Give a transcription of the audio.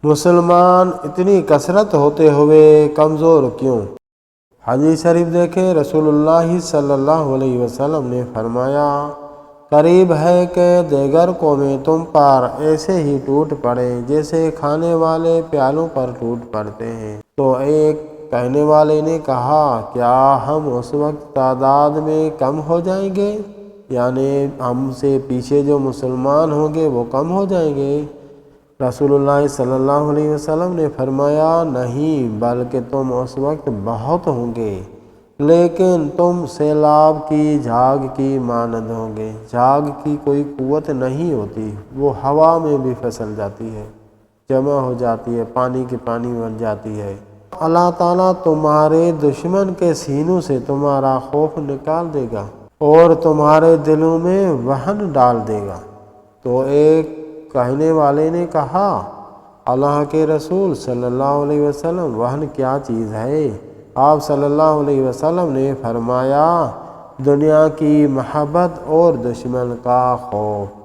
مسلمان اتنی کثرت ہوتے ہوئے کمزور کیوں؟ حدیث شریف دیکھیں، رسول اللہ صلی اللہ علیہ وسلم نے فرمایا، قریب ہے کہ دیگر قومیں تم پر ایسے ہی ٹوٹ پڑیں جیسے کھانے والے پیالوں پر ٹوٹ پڑتے ہیں۔ تو ایک کہنے والے نے کہا، کیا ہم اس وقت تعداد میں کم ہو جائیں گے؟ یعنی ہم سے پیچھے جو مسلمان ہوں گے وہ کم ہو جائیں گے؟ رسول اللہ صلی اللہ علیہ وسلم نے فرمایا، نہیں، بلکہ تم اس وقت بہت ہوں گے، لیکن تم سیلاب کی جھاگ کی مانند ہوں گے۔ جھاگ کی کوئی قوت نہیں ہوتی، وہ ہوا میں بھی پھسل جاتی ہے، جمع ہو جاتی ہے، پانی کی پانی بن جاتی ہے۔ اللہ تعالیٰ تمہارے دشمن کے سینوں سے تمہارا خوف نکال دے گا اور تمہارے دلوں میں وہن ڈال دے گا۔ تو ایک کہنے والے نے کہا، اللہ کے رسول صلی اللہ علیہ وسلم، وہن کیا چیز ہے؟ آپ صلی اللہ علیہ وسلم نے فرمایا، دنیا کی محبت اور دشمن کا خوف۔